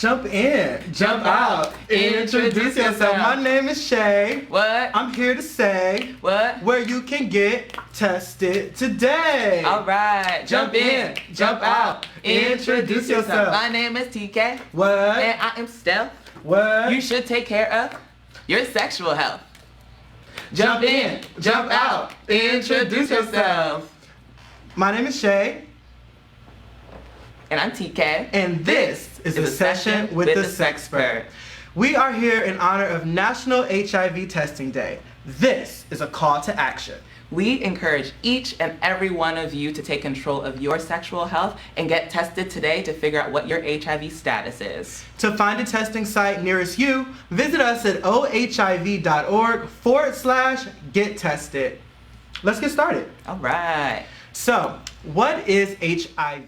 Jump in, jump out, introduce yourself. My name is Shay. What? I'm here to say What? where you can get tested today. All right. Jump in, jump out, introduce yourself. My name is TK. What? And I am Steph. What? You should take care of your sexual health. Jump in, jump out, introduce yourself. My name is Shay. And I'm TK. And this is a session with the Sexpert. We are here in honor of National HIV Testing Day. This is a call to action. We encourage each and every one of you to take control of your sexual health and get tested today to figure out what your HIV status is. To find a testing site nearest you, visit us at ohiv.org/get tested. Let's get started. All right. So, what is HIV?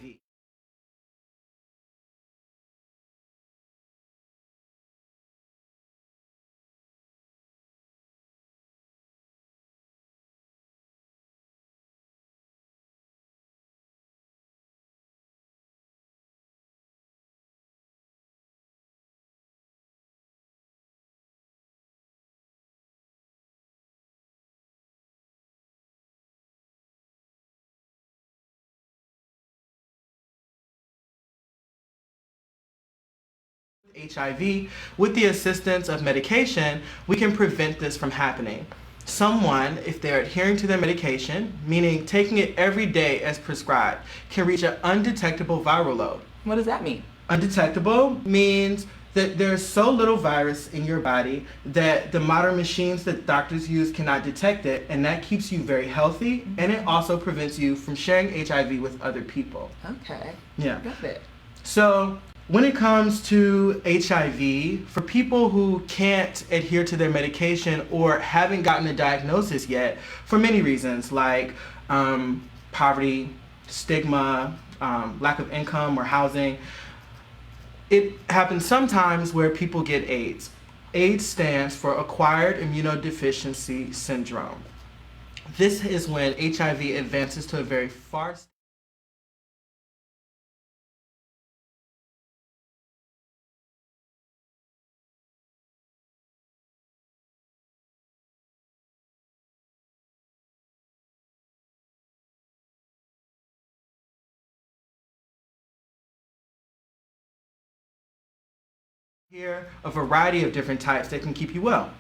HIV, with the assistance of medication, we can prevent this from happening. Someone, if they're adhering to their medication, meaning taking it every day as prescribed, can reach an undetectable viral load. What does that mean? Undetectable means that there's so little virus in your body that the modern machines that doctors use cannot detect it, and that keeps you very healthy, and it also prevents you from sharing HIV with other people. Okay. Yeah. Got it. So, when it comes to HIV, for people who can't adhere to their medication or haven't gotten a diagnosis yet, for many reasons like poverty, stigma, lack of income or housing, it happens sometimes where people get AIDS. AIDS stands for Acquired Immunodeficiency Syndrome. This is when HIV advances to a very far stage. Here, a variety of different types that can keep you well.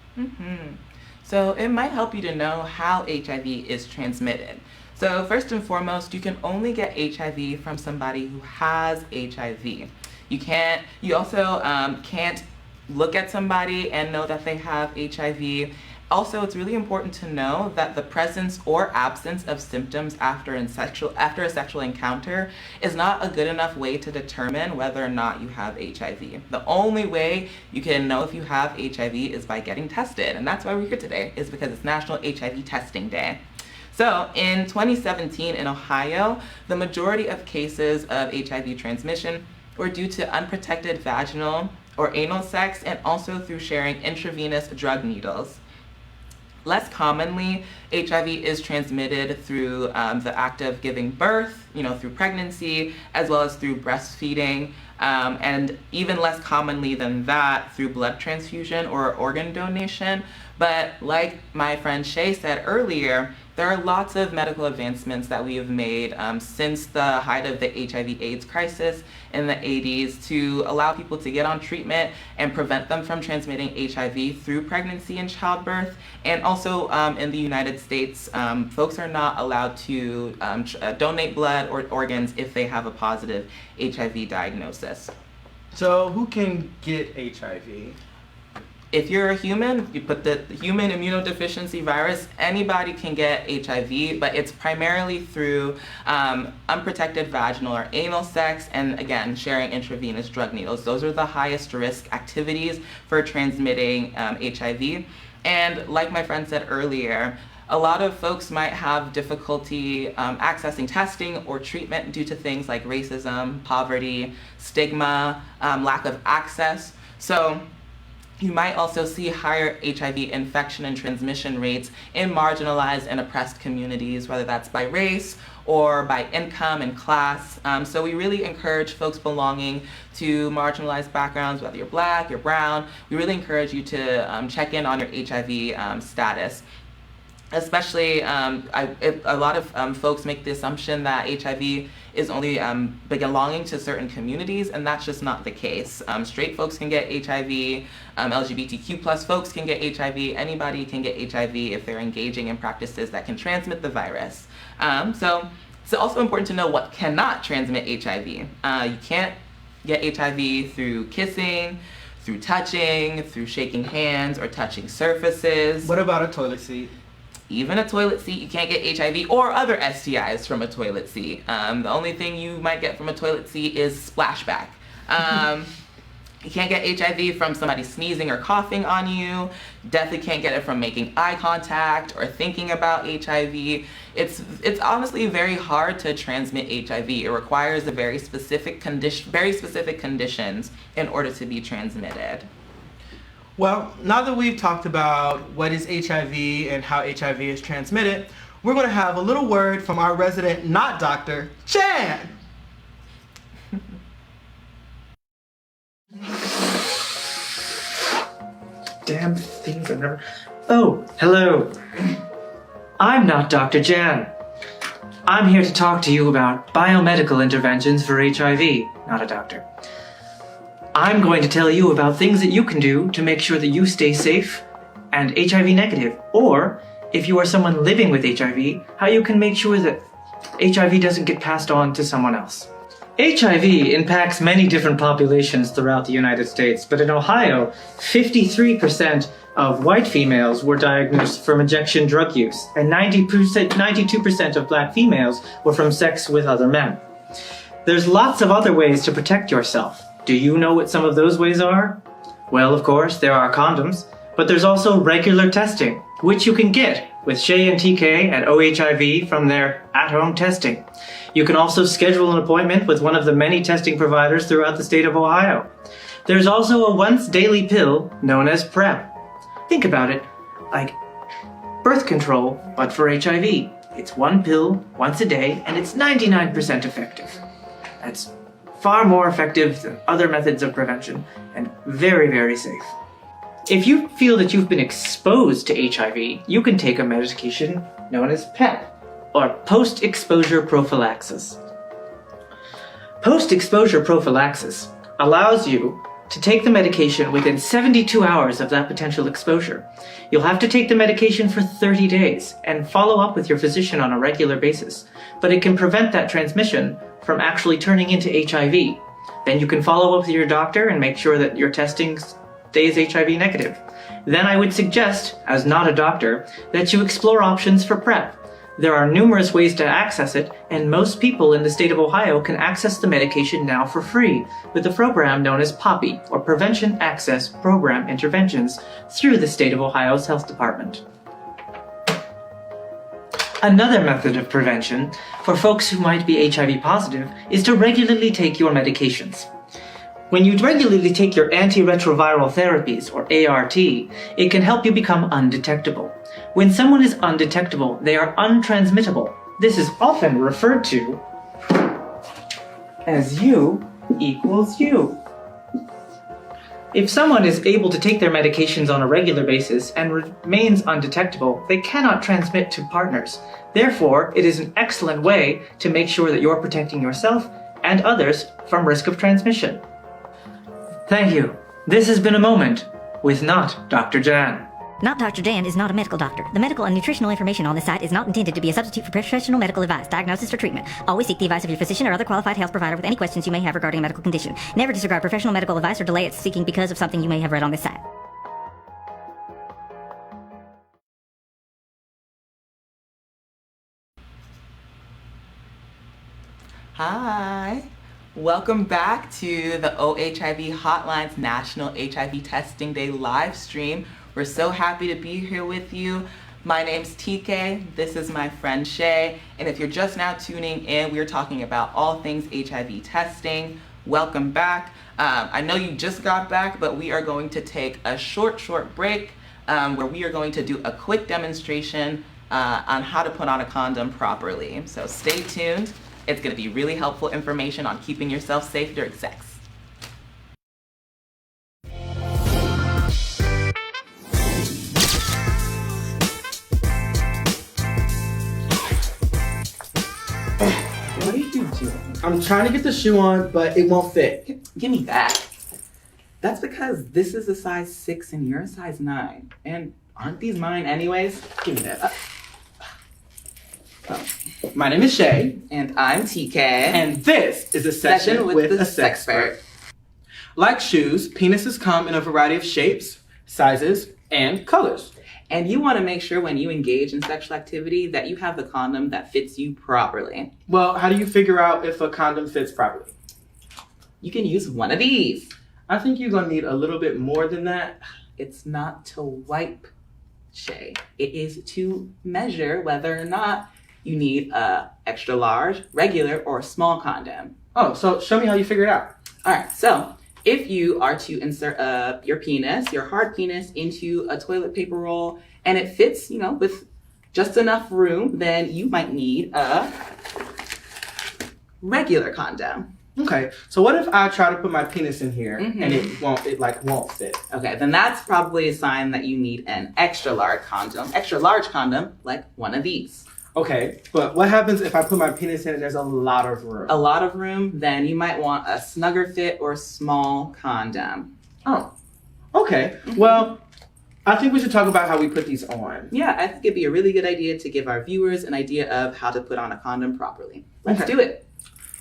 So it might help you to know how HIV is transmitted. So first and foremost, you can only get HIV from somebody who has HIV. You also can't look at somebody and know that they have HIV. Also, it's really important to know that the presence or absence of symptoms after a sexual encounter is not a good enough way to determine whether or not you have HIV. The only way you can know if you have HIV is by getting tested, and that's why we're here today, is because it's National HIV Testing Day. So in 2017 in Ohio, the majority of cases of HIV transmission were due to unprotected vaginal or anal sex and also through sharing intravenous drug needles. Less commonly, HIV is transmitted through the act of giving birth, through pregnancy, as well as through breastfeeding, and even less commonly than that, through blood transfusion or organ donation. But like my friend Shay said earlier, there are lots of medical advancements that we have made since the height of the HIV/AIDS crisis in the 80s to allow people to get on treatment and prevent them from transmitting HIV through pregnancy and childbirth. And also in the United States, folks are not allowed to donate blood or organs if they have a positive HIV diagnosis. So who can get HIV? If you're a human, you put the human immunodeficiency virus, anybody can get HIV, but it's primarily through unprotected vaginal or anal sex, and again, sharing intravenous drug needles. Those are the highest risk activities for transmitting HIV. And like my friend said earlier, a lot of folks might have difficulty accessing testing or treatment due to things like racism, poverty, stigma, lack of access. So You might also see higher HIV infection and transmission rates in marginalized and oppressed communities, whether that's by race or by income and class. So we really encourage folks belonging to marginalized backgrounds, whether you're Black, you're brown, we really encourage you to check in on your HIV status. Especially, a lot of folks make the assumption that HIV is only belonging to certain communities, and that's just not the case. Straight folks can get HIV, LGBTQ plus folks can get HIV, anybody can get HIV if they're engaging in practices that can transmit the virus. So it's also important to know what cannot transmit HIV. You can't get HIV through kissing, through touching, through shaking hands or touching surfaces. What about a toilet seat? Even a toilet seat, you can't get HIV or other STIs from a toilet seat. The only thing you might get from a toilet seat is splashback. You can't get HIV from somebody sneezing or coughing on you. Definitely can't get it from making eye contact or thinking about HIV. It's honestly very hard to transmit HIV. It requires a very specific conditions in order to be transmitted. Well, now that we've talked about what is HIV and how HIV is transmitted, we're going to have a little word from our resident not doctor, Jan. Damn things I've never... Oh, hello. I'm not Dr. Jan. I'm here to talk to you about biomedical interventions for HIV, not a doctor. I'm going to tell you about things that you can do to make sure that you stay safe and HIV negative, or if you are someone living with HIV, how you can make sure that HIV doesn't get passed on to someone else. HIV impacts many different populations throughout the United States, but in Ohio, 53% of white females were diagnosed from injection drug use, and 92% of Black females were from sex with other men. There's lots of other ways to protect yourself. Do you know what some of those ways are? Well, of course, there are condoms, but there's also regular testing, which you can get with Shay and TK at OHIV from their AtHome Testing. You can also schedule an appointment with one of the many testing providers throughout the state of Ohio. There's also a once daily pill known as PrEP. Think about it like birth control, but for HIV. It's one pill once a day, and it's 99% effective. That's far more effective than other methods of prevention, and very, very safe. If you feel that you've been exposed to HIV, you can take a medication known as PEP, or post-exposure prophylaxis. Post-exposure prophylaxis allows you to take the medication within 72 hours of that potential exposure. You'll have to take the medication for 30 days and follow up with your physician on a regular basis, but it can prevent that transmission from actually turning into HIV. Then you can follow up with your doctor and make sure that your testing stays HIV negative. Then I would suggest, as not a doctor, that you explore options for PrEP. There are numerous ways to access it, and most people in the state of Ohio can access the medication now for free with a program known as PAPI, or Prevention Access Program Interventions, through the state of Ohio's Health Department. Another method of prevention for folks who might be HIV positive is to regularly take your medications. When you regularly take your antiretroviral therapies, or ART, it can help you become undetectable. When someone is undetectable, they are untransmittable. This is often referred to as U equals U. If someone is able to take their medications on a regular basis and remains undetectable, they cannot transmit to partners. Therefore, it is an excellent way to make sure that you're protecting yourself and others from risk of transmission. Thank you. This has been a moment with not Dr. Jan. Not Dr. Jan is not a medical doctor. The medical and nutritional information on this site is not intended to be a substitute for professional medical advice, diagnosis, or treatment. Always seek the advice of your physician or other qualified health provider with any questions you may have regarding a medical condition. Never disregard professional medical advice or delay its seeking because of something you may have read on this site. Hi. Welcome back to the OHIV Hotline's National HIV Testing Day live stream. We're so happy to be here with you. My name's TK, this is my friend Shay, and if you're just now tuning in, we're talking about all things HIV testing, welcome back. I know you just got back, but we are going to take a short break where we are going to do a quick demonstration on how to put on a condom properly. So stay tuned. It's going to be really helpful information on keeping yourself safe during sex. What are you doing? I'm trying to get the shoe on, but it won't fit. Give me that. That's because this is a size 6 and you're a size 9. And aren't these mine anyways? Give me that. My name is Shay. And I'm TK. And this is a session with a sexpert. Like shoes, penises come in a variety of shapes, sizes, and colors. And you want to make sure when you engage in sexual activity that you have the condom that fits you properly. Well, how do you figure out if a condom fits properly? You can use one of these. I think you're going to need a little bit more than that. It's not to wipe, Shay. It is to measure whether or not you need a extra large, regular, or small condom. Oh, so show me how you figure it out. All right, so if you are to insert your penis, your hard penis, into a toilet paper roll and it fits, with just enough room, then you might need a regular condom. Okay, so what if I try to put my penis in here and it won't fit? Okay, then that's probably a sign that you need an extra large condom, like one of these. Okay, but what happens if I put my penis in and there's a lot of room? A lot of room, then you might want a snugger fit or small condom. Oh, okay. Well, I think we should talk about how we put these on. Yeah, I think it'd be a really good idea to give our viewers an idea of how to put on a condom properly. Let's do it.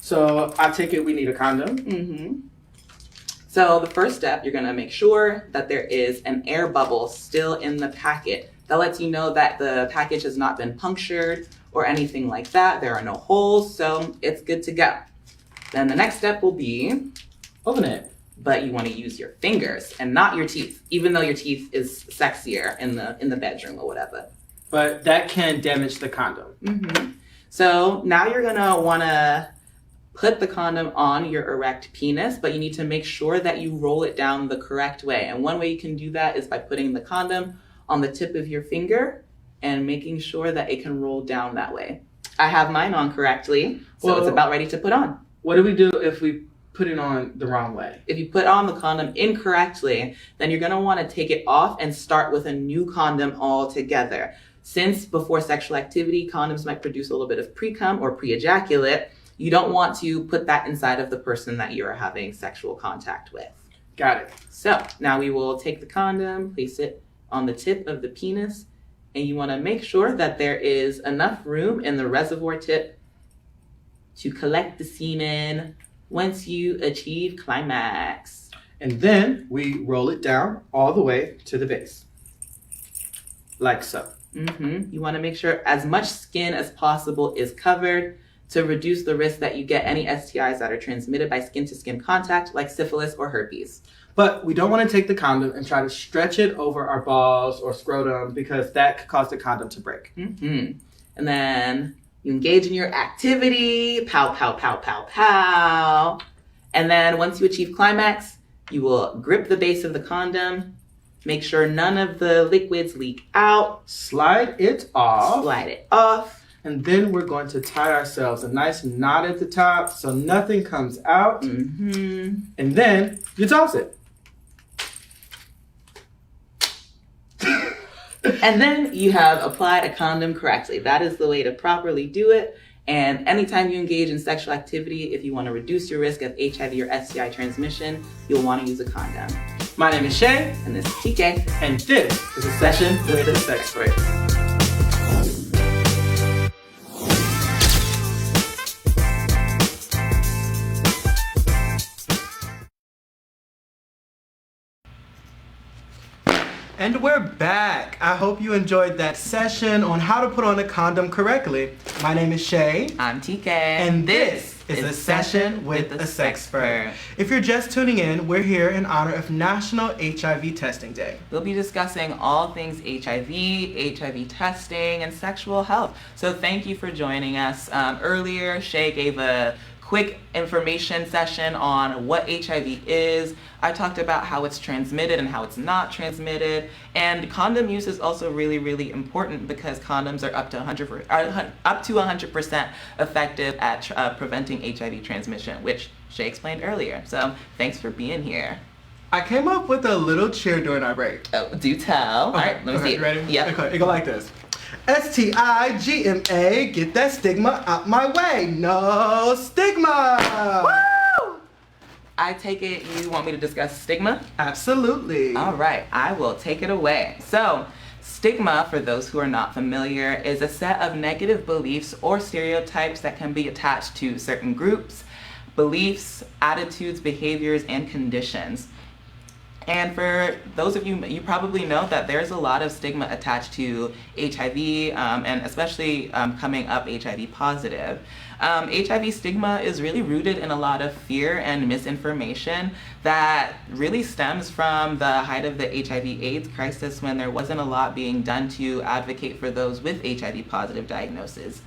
So I take it we need a condom. Mm-hmm. So the first step, you're going to make sure that there is an air bubble still in the packet. That lets you know that the package has not been punctured or anything like that. There are no holes, so it's good to go. Then the next step will be open it. But you want to use your fingers and not your teeth, even though your teeth is sexier in the bedroom or whatever. But that can damage the condom. Mm-hmm. So now you're going to want to put the condom on your erect penis, but you need to make sure that you roll it down the correct way. And one way you can do that is by putting the condom on the tip of your finger and making sure that it can roll down that way. I have mine on correctly, so it's about ready to put on. What do we do if we put it on the wrong way? If you put on the condom incorrectly, then you're going to want to take it off and start with a new condom altogether. Since before sexual activity, condoms might produce a little bit of pre-cum or pre-ejaculate, you don't want to put that inside of the person that you're having sexual contact with. Got it. So now we will take the condom, place it on the tip of the penis, and you want to make sure that there is enough room in the reservoir tip to collect the semen once you achieve climax. And then we roll it down all the way to the base. Like so. You want to make sure as much skin as possible is covered to reduce the risk that you get any STIs that are transmitted by skin-to-skin contact, like syphilis or herpes. But we don't want to take the condom and try to stretch it over our balls or scrotum because that could cause the condom to break. And then you engage in your activity, pow, pow, pow, pow, pow. And then once you achieve climax, you will grip the base of the condom, make sure none of the liquids leak out. Slide it off. Slide it off. And then we're going to tie ourselves a nice knot at the top so nothing comes out. And then you toss it. And then you have applied a condom correctly. That is the way to properly do it. And anytime you engage in sexual activity, if you want to reduce your risk of HIV or STI transmission, you'll want to use a condom. My name is Shay. And this is TK. And this is a session with a sexpert. And we're back. I hope you enjoyed that session on how to put on a condom correctly. My name is Shay. I'm TK. And this is a session with a sexpert. If you're just tuning in, we're here in honor of National HIV Testing Day. We'll be discussing all things HIV, HIV testing, and sexual health. So thank you for joining us. Earlier, Shay gave a quick quick information session on what HIV is. I talked about how it's transmitted and how it's not transmitted. And condom use is also really, really important because condoms are up to 100% effective at preventing HIV transmission, which Shay explained earlier. So thanks for being here. I came up with a little cheer during our break. Oh, do tell. Okay, All right, let me see. You ready? Yeah. Okay, it go like this. STIGMA, get that stigma out my way. No stigma. Woo! I take it you want me to discuss stigma? Absolutely. All right, I will take it away. So, stigma, for those who are not familiar, is a set of negative beliefs or stereotypes that can be attached to certain groups, beliefs, attitudes, behaviors, and conditions. And for those of you, you probably know that there's a lot of stigma attached to HIV, and especially coming up HIV positive. HIV stigma is really rooted in a lot of fear and misinformation that really stems from the height of the HIV/AIDS crisis, when there wasn't a lot being done to advocate for those with HIV positive diagnosis.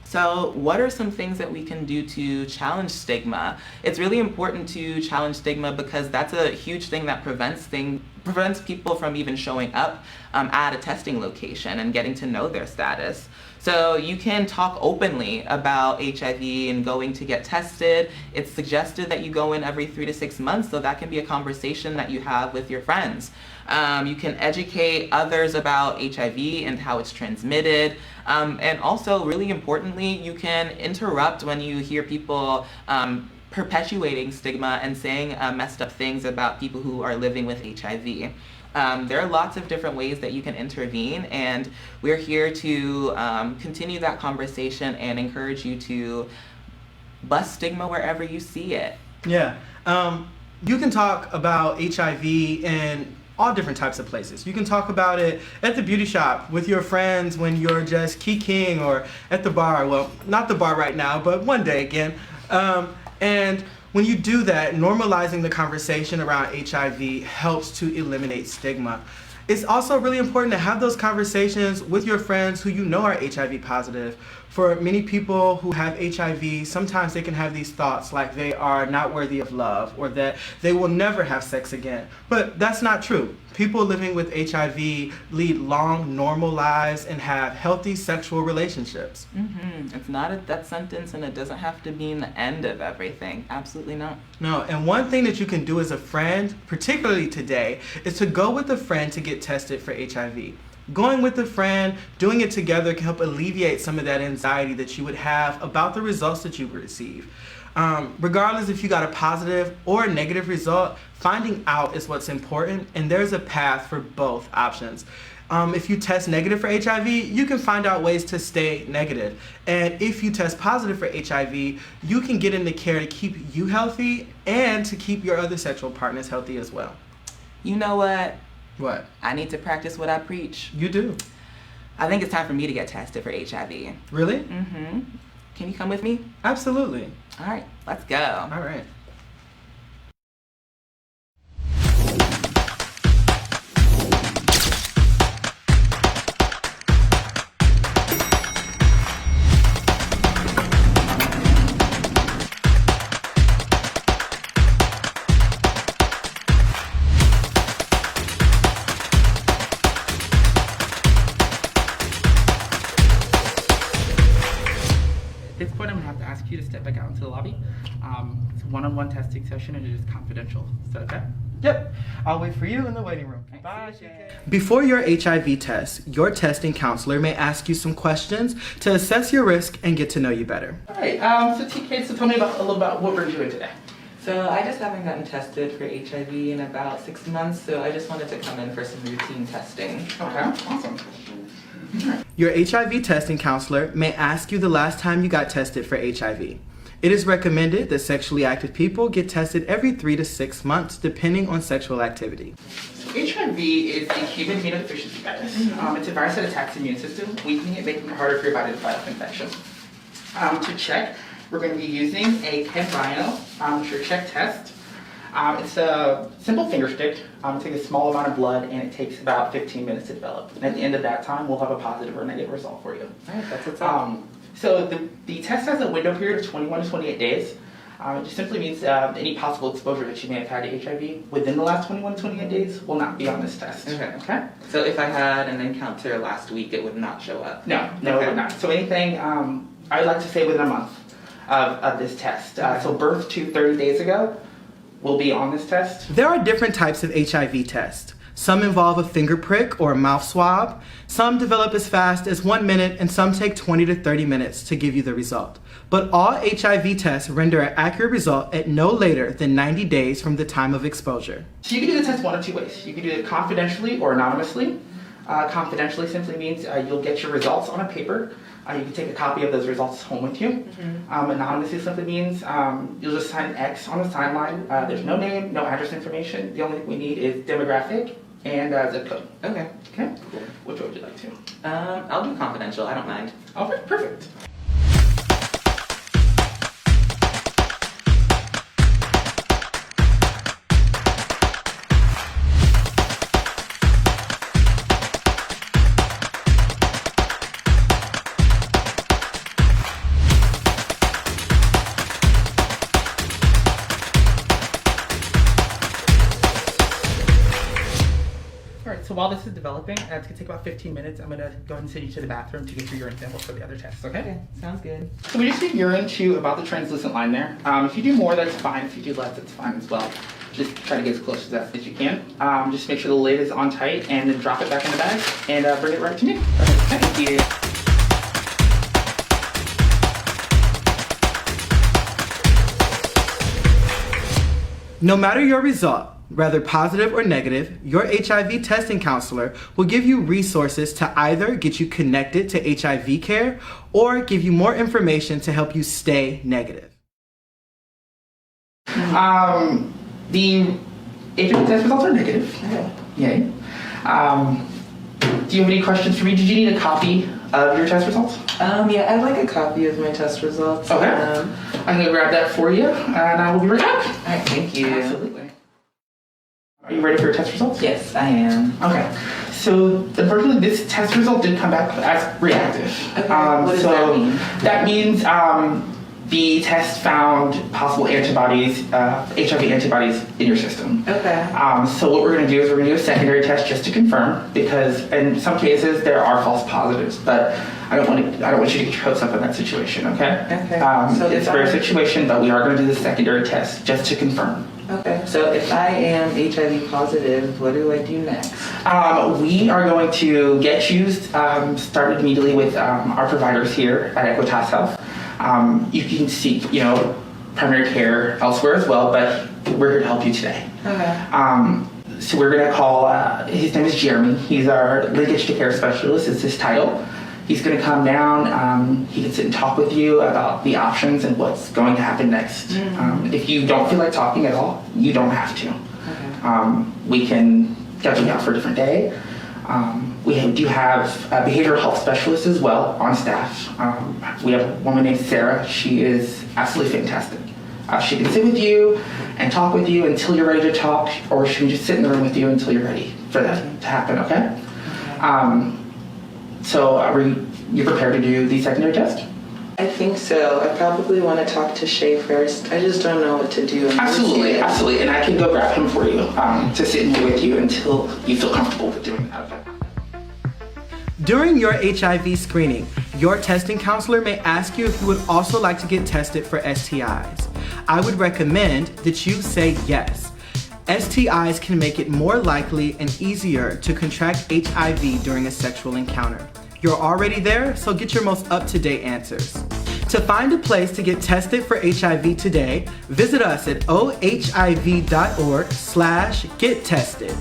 So what are some things that we can do to challenge stigma? It's really important to challenge stigma because that's a huge thing that prevents people from even showing up at a testing location and getting to know their status. So you can talk openly about HIV and going to get tested. It's suggested that you go in every 3 to 6 months, so that can be a conversation that you have with your friends. You can educate others about HIV and how it's transmitted. And also, really importantly, you can interrupt when you hear people perpetuating stigma and saying messed up things about people who are living with HIV. There are lots of different ways that you can intervene, and we're here to continue that conversation and encourage you to bust stigma wherever you see it. Yeah. You can talk about HIV in all different types of places. You can talk about it at the beauty shop with your friends when you're just kikiing, or at the bar. Well, not the bar right now, but one day again. And when you do that, normalizing the conversation around HIV helps to eliminate stigma. It's also really important to have those conversations with your friends who you know are HIV positive. For many people who have HIV, sometimes they can have these thoughts like they are not worthy of love, or that they will never have sex again. But that's not true. People living with HIV lead long, normal lives and have healthy sexual relationships. It's not a death sentence, and it doesn't have to mean the end of everything. Absolutely not. No, and one thing that you can do as a friend, particularly today, is to go with a friend to get tested for HIV. Going with a friend, doing it together can help alleviate some of that anxiety that you would have about the results that you receive. Regardless if you got a positive or a negative result, finding out is what's important, and there's a path for both options. If you test negative for HIV, you can find out ways to stay negative. And if you test positive for HIV, you can get into care to keep you healthy and to keep your other sexual partners healthy as well. You know what? What? I need to practice what I preach. You do. I think it's time for me to get tested for HIV. Really? Can you come with me? Absolutely. All right, let's go. All right. At this point, I'm going to have to ask you to step back out into the lobby. It's a one-on-one testing session, and it is confidential. Is that okay? Yep. I'll wait for you in the waiting room. Bye, Shay. Before your HIV test, your testing counselor may ask you some questions to assess your risk and get to know you better. All right. So TK, tell me a little about what we're doing today. So I just haven't gotten tested for HIV in about 6 months, so I just wanted to come in for some routine testing. Okay, awesome. Your HIV testing counselor may ask you the last time you got tested for HIV. It is recommended that sexually active people get tested every 3 to 6 months, depending on sexual activity. HIV is a human immunodeficiency virus. It's a virus that attacks the immune system, weakening it, making it harder for your body to fight off infection. To check, we're going to be using a ChemBio sure check test. It's a simple finger stick. It takes a small amount of blood, and it takes about 15 minutes to develop. And at the end of that time, we'll have a positive or negative result for you. All right, that's what's up. So the test has a window period of 21 to 28 days. It just simply means any possible exposure that you may have had to HIV within the last 21 to 28 days will not be on this test. Okay. So if I had an encounter last week, it would not show up? No, it would not. So anything, I would like to say within a month of this test. So birth to 30 days ago will be on this test. There are different types of HIV tests. Some involve a finger prick or a mouth swab. Some develop as fast as 1 minute, and some take 20 to 30 minutes to give you the result. But all HIV tests render an accurate result at no later than 90 days from the time of exposure. So you can do the test one of two ways. You can do it confidentially or anonymously. Confidentially simply means you'll get your results on a paper. You can take a copy of those results home with you. Anonymously simply means you'll just sign an X on the timeline. There's no name, no address information. The only thing we need is demographic and zip code. Okay. Okay? Cool. Which one would you like to? I'll do confidential, I don't mind. Okay, perfect. Alright, so while this is developing, it's going to take about 15 minutes. I'm going to go ahead and send you to the bathroom to get your urine samples for the other tests, okay? Okay, sounds good. So we just need urine to about the translucent line there. If you do more, that's fine. If you do less, that's fine as well. Just try to get as close to that as you can. Just make sure the lid is on tight and then drop it back in the bag and bring it right to me. Okay, thank you. No matter your result, whether positive or negative, your HIV testing counselor will give you resources to either get you connected to HIV care or give you more information to help you stay negative. The HIV test results are negative. Okay. Yay. Do you have any questions for me? Did you need a copy of your test results? Yeah, I'd like a copy of my test results. Okay. I'm going to grab that for you, and I will be right back. All right, thank you. Absolutely. Are you ready for your test results? Yes, I am. Okay. So, unfortunately, this test result did come back as reactive. Okay. What does that mean? That means the test found possible antibodies, HIV antibodies in your system. Okay. So what we're going to do is we're going to do a secondary test just to confirm, because in some cases there are false positives, but I don't want you to get your hopes up in that situation. Okay. Okay. So it's a rare situation, but we are going to do the secondary test just to confirm. Okay. So if I am HIV positive, what do I do next? We are going to get you started immediately with our providers here at Equitas Health. You can seek, primary care elsewhere as well, but we're here to help you today. Okay. So we're going to call, his name is Jeremy. He's our linkage to care specialist, is his title. He's going to come down, he can sit and talk with you about the options and what's going to happen next. Mm-hmm. If you don't feel like talking at all, you don't have to. Okay. We can schedule you out for a different day. We do have behavioral health specialists as well on staff. We have a woman named Sarah. She is absolutely fantastic. She can sit with you and talk with you until you're ready to talk, or she can just sit in the room with you until you're ready for that to happen, okay? So are you prepared to do the secondary test? I think so. I probably want to talk to Shay first. I just don't know what to do. Absolutely. And I can go grab him for you to sit in here with you until you feel comfortable with doing that. Okay? During your HIV screening, your testing counselor may ask you if you would also like to get tested for STIs. I would recommend that you say yes. STIs can make it more likely and easier to contract HIV during a sexual encounter. You're already there, so get your most up-to-date answers. To find a place to get tested for HIV today, visit us at ohiv.org/gettested.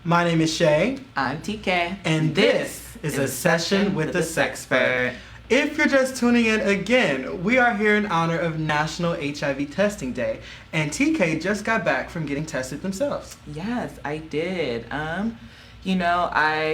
My name is Shay. I'm TK. And this is a session with the Sexpert. If you're just tuning in again, we are here in honor of National HIV Testing Day, and TK just got back from getting tested themselves. Yes, I did. I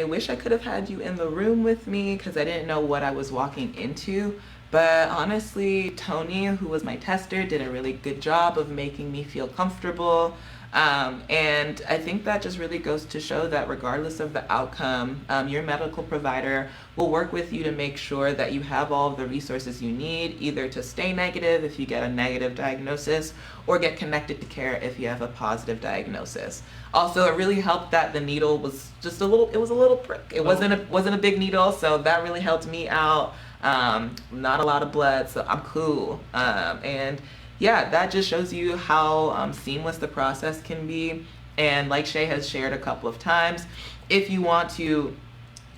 wish I could have had you in the room with me because I didn't know what I was walking into, But honestly, Tony, who was my tester, did a really good job of making me feel comfortable. And I think that just really goes to show that regardless of the outcome, your medical provider will work with you to make sure that you have all of the resources you need, either to stay negative if you get a negative diagnosis, or get connected to care if you have a positive diagnosis. Also, it really helped that the needle was just a little prick. It wasn't a big needle, so that really helped me out. Not a lot of blood, so I'm cool. And yeah, that just shows you how seamless the process can be. And like Shay has shared a couple of times, if you want to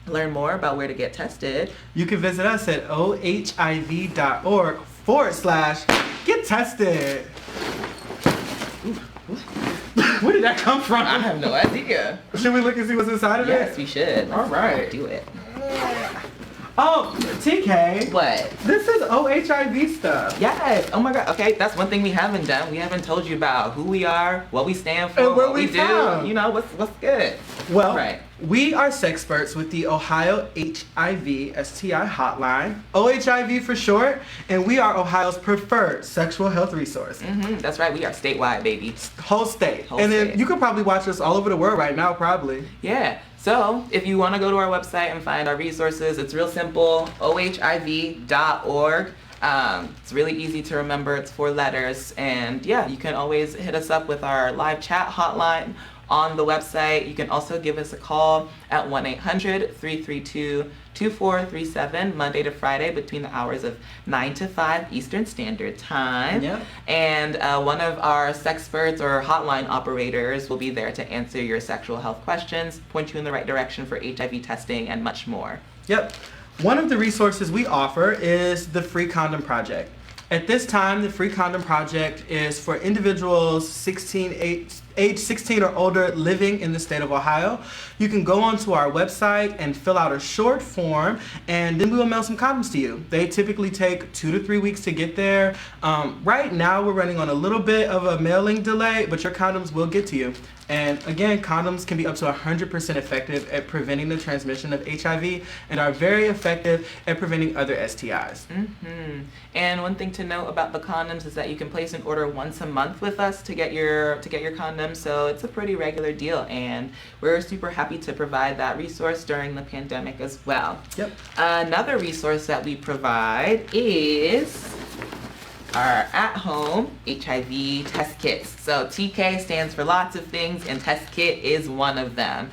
learn more about where to get tested, you can visit us at ohiv.org/get tested. Where did that come from? I have no idea. Should we look and see what's inside of it? Yes, we should. All right. Do it. Oh, TK. What? This is OHIV stuff. Yes. Oh my God. Okay, that's one thing we haven't done. We haven't told you about who we are, what we stand for, and where what we do. from. You know, what's good. Well, right. We are sexperts with the Ohio HIV STI Hotline, OHIV for short, and we are Ohio's preferred sexual health resource. That's right. We are statewide, baby. Whole state. Whole and state. then you can probably watch us all over the world right now, probably. Yeah. So if you want to go to our website and find our resources, it's real simple, ohiv.org. It's really easy to remember. It's 4 letters. And yeah, you can always hit us up with our live chat hotline on the website. You can also give us a call at 1-800-332-2437, Monday to Friday between the hours of 9 to 5 Eastern Standard Time. Yep. And one of our sexperts or hotline operators will be there to answer your sexual health questions, point you in the right direction for HIV testing, and much more. Yep. One of the resources we offer is the Free Condom Project. At this time, the Free Condom Project is for individuals age 16 or older living in the state of Ohio. You can go onto our website and fill out a short form, and then we will mail some condoms to you. They typically take 2 to 3 weeks to get there. Right now, we're running on a little bit of a mailing delay, but your condoms will get to you. And again, condoms can be up to 100% effective at preventing the transmission of HIV and are very effective at preventing other STIs. And one thing to note about the condoms is that you can place an order once a month with us to get your condoms. So it's a pretty regular deal, and we're super happy to provide that resource during the pandemic as well. Yep. Another resource that we provide is our AtHome HIV test kits. So TK stands for lots of things, and test kit is one of them.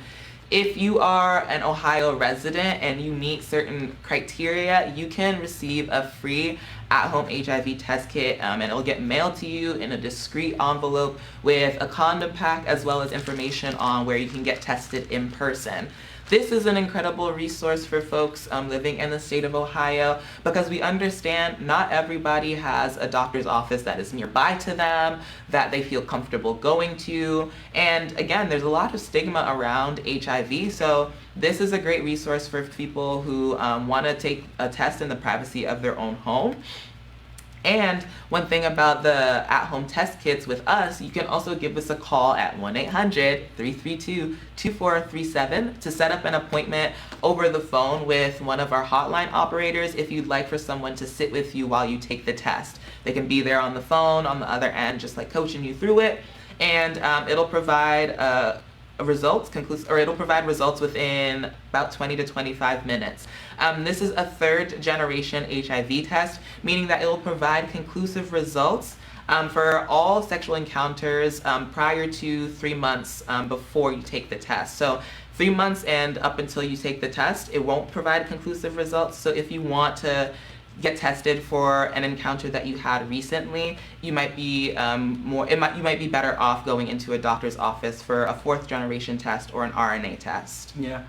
If you are an Ohio resident and you meet certain criteria, you can receive a free at-home HIV test kit, and it'll get mailed to you in a discreet envelope with a condom pack as well as information on where you can get tested in person. This is an incredible resource for folks living in the state of Ohio, because we understand not everybody has a doctor's office that is nearby to them, that they feel comfortable going to. And again, there's a lot of stigma around HIV, so this is a great resource for people who want to take a test in the privacy of their own home. And one thing about the at-home test kits with us, you can also give us a call at 1-800-332-2437 to set up an appointment over the phone with one of our hotline operators if you'd like for someone to sit with you while you take the test. They can be there on the phone, on the other end, just like coaching you through it. And it'll provide it'll provide results within about 20 to 25 minutes. This is a 3rd generation HIV test, meaning that it will provide conclusive results for all sexual encounters prior to 3 months before you take the test. So 3 months and up until you take the test, it won't provide conclusive results. So if you want to get tested for an encounter that you had recently, you might be you might be better off going into a doctor's office for a 4th generation test or an RNA test. Yeah.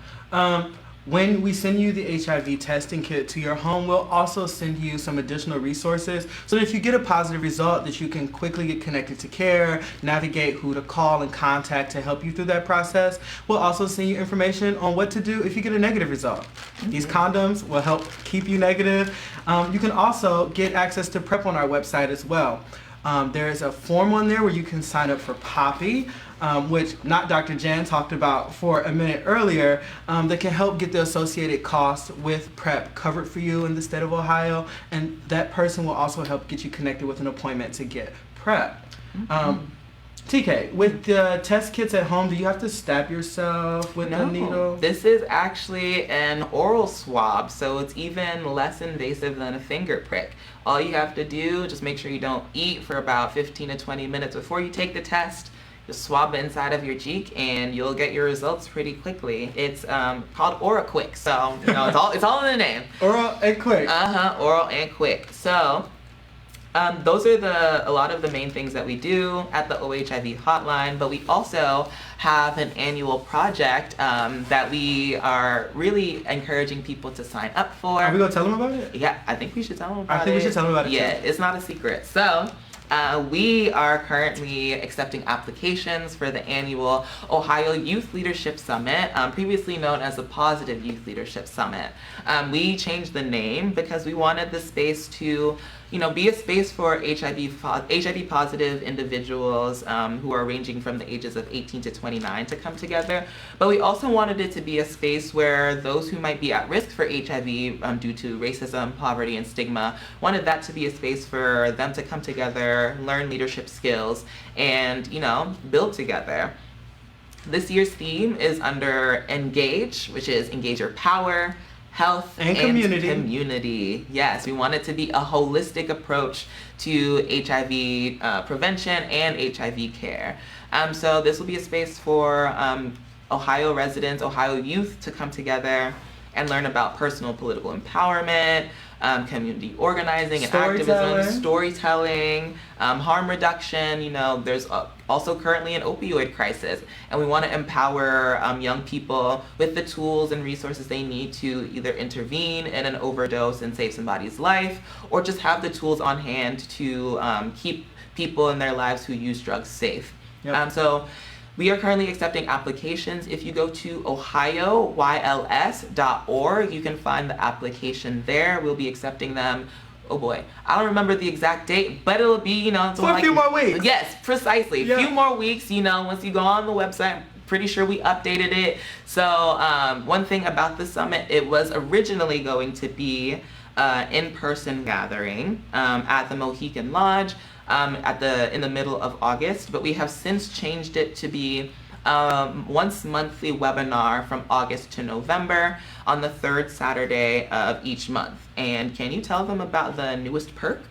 When we send you the HIV testing kit to your home, we'll also send you some additional resources so that if you get a positive result, that you can quickly get connected to care, navigate who to call and contact to help you through that process. We'll also send you information on what to do if you get a negative result. These condoms will help keep you negative. You can also get access to PrEP on our website as well. There's a form on there where you can sign up for Poppy. which not Dr. Jan talked about for a minute earlier, that can help get the associated costs with PrEP covered for you in the state of Ohio, and that person will also help get you connected with an appointment to get PrEP. TK, with the test kits at home, do you have to stab yourself with the needle? This is actually an oral swab, so it's even less invasive than a finger prick. All you have to do, just make sure you don't eat for about 15 to 20 minutes before you take the test. Just swab the inside of your cheek and you'll get your results pretty quickly. It's called Aura Quick, so you know, it's all in the name. Oral and quick. Oral and quick. So those are a lot of the main things that we do at the OHIV hotline, but we also have an annual project that we are really encouraging people to sign up for. Are we gonna tell them about it? Yeah, I think we should tell them about it. I think we should tell them about it Yeah, too. it's not a secret. So we are currently accepting applications for the annual Ohio Youth Leadership Summit, previously known as the Positive Youth Leadership Summit. We changed the name because we wanted the space to, you know, be a space for HIV positive individuals who are ranging from the ages of 18 to 29 to come together. But we also wanted it to be a space where those who might be at risk for HIV due to racism, poverty, and stigma, wanted that to be a space for them to come together, learn leadership skills, and, you know, build together. This year's theme is under Engage, which is Engage Your Power, Health, and community. Yes, we want it to be a holistic approach to HIV prevention and HIV care. So this will be a space for Ohio residents, Ohio youth to come together and learn about personal political empowerment, community organizing and activism, storytelling, harm reduction. You know, there's also currently an opioid crisis, and we want to empower young people with the tools and resources they need to either intervene in an overdose and save somebody's life, or just have the tools on hand to keep people in their lives who use drugs safe. Yep. So we are currently accepting applications. If you go to ohioyls.org, you can find the application there. We'll be accepting them. Oh boy, I don't remember the exact date, but it'll be, you know, for a few more weeks. Yes, precisely. Yeah. A few more weeks, you know, once you go on the website. I'm pretty sure we updated it. So one thing about the summit, it was originally going to be in-person gathering at the Mohican Lodge in the middle of August, but we have since changed it to be once monthly webinar from August to November on the third Saturday of each month. And can you tell them about the newest perk?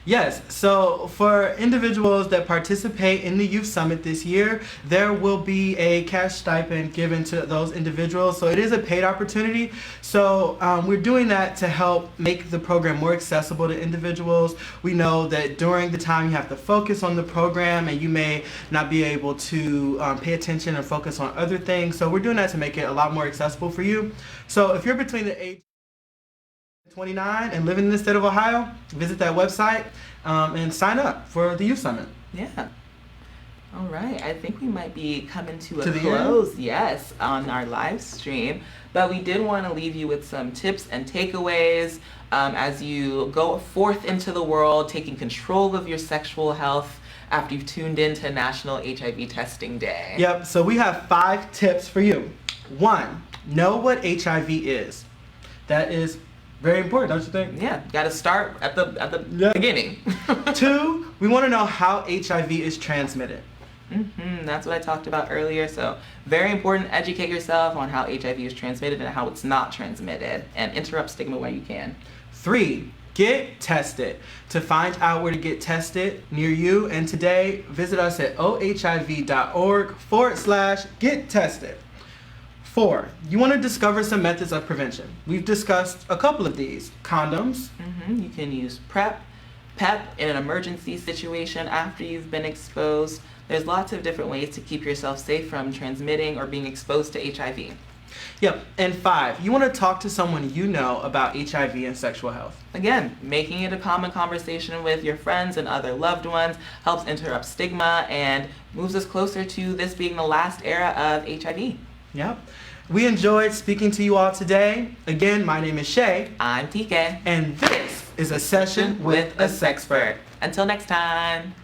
Yes, so for individuals that participate in the Youth Summit this year, there will be a cash stipend given to those individuals. So it is a paid opportunity. So we're doing that to help make the program more accessible to individuals. We know that during the time you have to focus on the program and you may not be able to pay attention or focus on other things. So we're doing that to make it a lot more accessible for you. So if you're between the age 29 and living in the state of Ohio, visit that website and sign up for the Youth Summit. Yeah. All right. I think we might be coming to a To the close, yes, on our live stream. But we did want to leave you with some tips and takeaways as you go forth into the world, taking control of your sexual health after you've tuned in to National HIV Testing Day. Yep, so we have 5 tips for you. 1, know what HIV is. That is very important, don't you think? Yeah, got to start at the beginning. 2, we want to know how HIV is transmitted. That's what I talked about earlier. So very important, educate yourself on how HIV is transmitted and how it's not transmitted, and interrupt stigma where you can. 3, get tested. To find out where to get tested near you and today, visit us at ohiv.org/get tested. 4, you want to discover some methods of prevention. We've discussed a couple of these. Condoms. You can use PrEP in an emergency situation after you've been exposed. There's lots of different ways to keep yourself safe from transmitting or being exposed to HIV. Yep, and 5, you want to talk to someone you know about HIV and sexual health. Again, making it a common conversation with your friends and other loved ones helps interrupt stigma and moves us closer to this being the last era of HIV. Yep. We enjoyed speaking to you all today. Again, my name is Shay. I'm TK. And this is A Session with a Sexpert. Until next time.